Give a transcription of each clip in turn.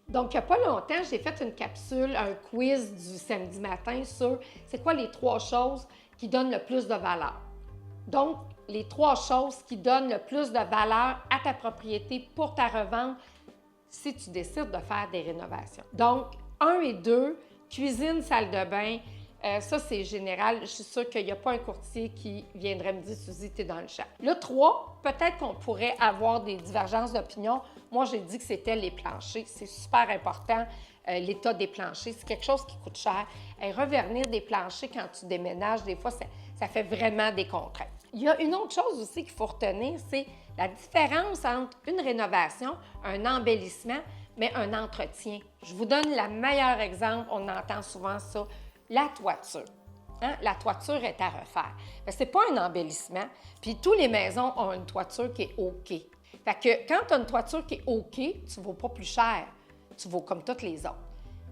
Donc, il n'y a pas longtemps, j'ai fait une capsule, un quiz du samedi matin sur c'est quoi les 3 choses qui donnent le plus de valeur. Donc, les 3 choses qui donnent le plus de valeur à ta propriété pour ta revente si tu décides de faire des rénovations. Donc, 1 et 2, cuisine, salle de bain, ça, c'est général. Je suis sûre qu'il n'y a pas un courtier qui viendrait me dire « Suzy, tu es dans le champ ». Le 3, peut-être qu'on pourrait avoir des divergences d'opinion. Moi, j'ai dit que c'était les planchers. C'est super important, l'état des planchers. C'est quelque chose qui coûte cher. Et revernir des planchers quand tu déménages, des fois, ça fait vraiment des contraintes. Il y a une autre chose aussi qu'il faut retenir, c'est la différence entre une rénovation, un embellissement, mais un entretien. Je vous donne le meilleur exemple, on entend souvent ça, la toiture. Hein? La toiture est à refaire. Ce n'est pas un embellissement, puis toutes les maisons ont une toiture qui est OK. Fait que quand tu as une toiture qui est OK, tu ne vaux pas plus cher, tu vaux comme toutes les autres.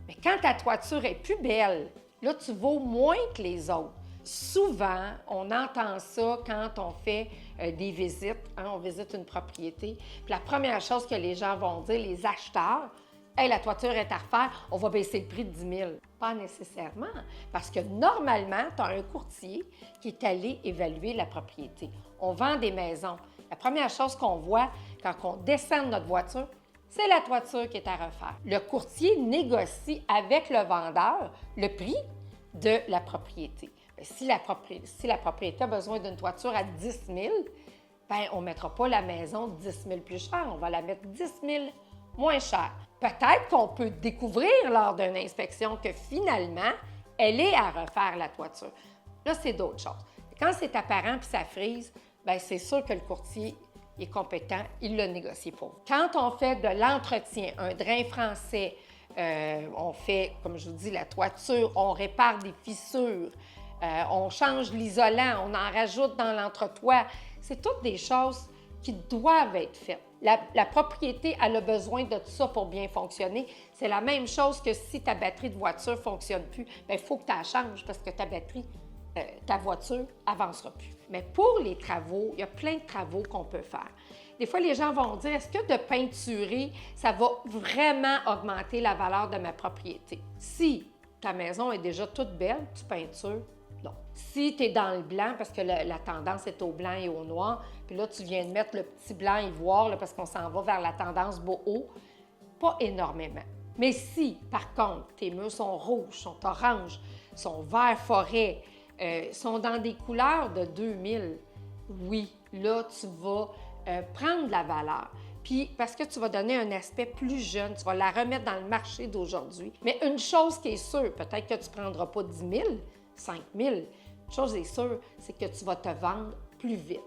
Mais quand ta toiture est plus belle, là, tu vaux moins que les autres. Souvent, on entend ça quand on fait des visites, hein, on visite une propriété. Puis la première chose que les gens vont dire, les acheteurs, « Hey, la toiture est à refaire, on va baisser le prix de 10 000 » Pas nécessairement, parce que normalement, tu as un courtier qui est allé évaluer la propriété. On vend des maisons. La première chose qu'on voit quand on descend de notre voiture, c'est la toiture qui est à refaire. Le courtier négocie avec le vendeur le prix de la propriété. Si la propriété a besoin d'une toiture à 10 000, bien, on ne mettra pas la maison 10 000 plus cher, on va la mettre 10 000 moins cher. Peut-être qu'on peut découvrir lors d'une inspection que finalement, elle est à refaire la toiture. Là, c'est d'autres choses. Quand c'est apparent puis ça frise, bien, c'est sûr que le courtier est compétent, il l'a négocié pour vous. Quand on fait de l'entretien, un drain français, on fait, comme je vous dis, la toiture, on répare des fissures, on change l'isolant, on en rajoute dans l'entretoit. C'est toutes des choses qui doivent être faites. La propriété, elle a besoin de tout ça pour bien fonctionner. C'est la même chose que si ta batterie de voiture ne fonctionne plus, il faut que tu la changes parce que ta voiture n'avancera plus. Mais pour les travaux, il y a plein de travaux qu'on peut faire. Des fois, les gens vont dire, est-ce que de peinturer, ça va vraiment augmenter la valeur de ma propriété? Si ta maison est déjà toute belle, tu peintures, non. Si tu es dans le blanc, parce que la tendance est au blanc et au noir, puis là, tu viens de mettre le petit blanc ivoire, là, parce qu'on s'en va vers la tendance boho, pas énormément. Mais si, par contre, tes murs sont rouges, sont oranges, sont vert forêt, sont dans des couleurs de 2000, oui, là, tu vas prendre de la valeur. Puis, parce que tu vas donner un aspect plus jeune, tu vas la remettre dans le marché d'aujourd'hui. Mais une chose qui est sûre, peut-être que tu ne prendras pas 10 000, 5 000. Une chose est sûre, c'est que tu vas te vendre plus vite.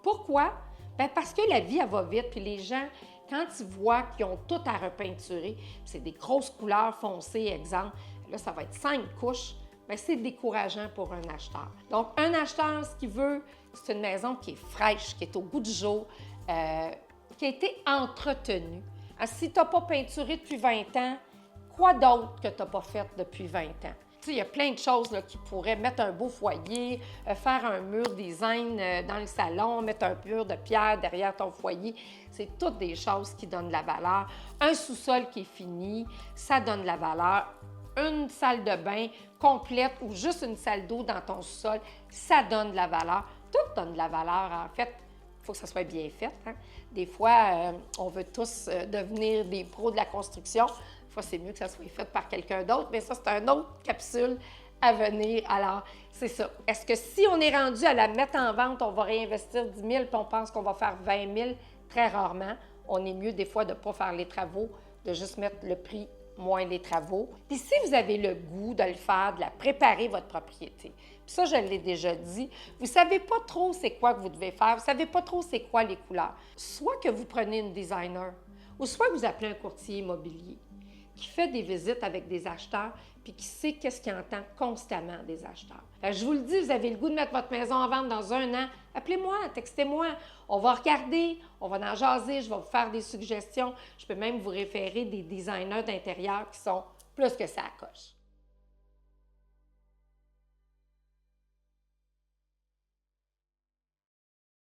Pourquoi? Bien, parce que la vie, elle va vite, puis les gens, quand ils voient qu'ils ont tout à repeinturer, c'est des grosses couleurs foncées, exemple, là, ça va être 5 couches, bien, c'est décourageant pour un acheteur. Donc, un acheteur, ce qu'il veut, c'est une maison qui est fraîche, qui est au goût du jour, qui a été entretenue. Alors, si tu n'as pas peinturé depuis 20 ans, quoi d'autre que tu n'as pas fait depuis 20 ans? Il y a plein de choses là, qui pourraient mettre un beau foyer, faire un mur design dans le salon, mettre un mur de pierre derrière ton foyer. C'est toutes des choses qui donnent de la valeur. Un sous-sol qui est fini, ça donne de la valeur. Une salle de bain complète ou juste une salle d'eau dans ton sous-sol, ça donne de la valeur. Tout donne de la valeur, en fait. Il faut que ça soit bien fait. Hein? Des fois, on veut tous devenir des pros de la construction. Des fois, c'est mieux que ça soit fait par quelqu'un d'autre, mais ça, c'est une autre capsule à venir. Alors, c'est ça. Est-ce que si on est rendu à la mettre en vente, on va réinvestir 10 000 puis on pense qu'on va faire 20 000? Très rarement. On est mieux des fois de ne pas faire les travaux, de juste mettre le prix moins les travaux. Puis si vous avez le goût de le faire, de la préparer votre propriété, puis ça, je l'ai déjà dit, vous ne savez pas trop c'est quoi que vous devez faire, vous ne savez pas trop c'est quoi les couleurs. Soit que vous prenez une designer, ou soit que vous appelez un courtier immobilier qui fait des visites avec des acheteurs puis qui sait qu'est-ce qu'il entend constamment des acheteurs. Je vous le dis, vous avez le goût de mettre votre maison en vente dans 1 an, appelez-moi, textez-moi. On va regarder, on va en jaser, je vais vous faire des suggestions. Je peux même vous référer des designers d'intérieur qui sont plus que ça à coche.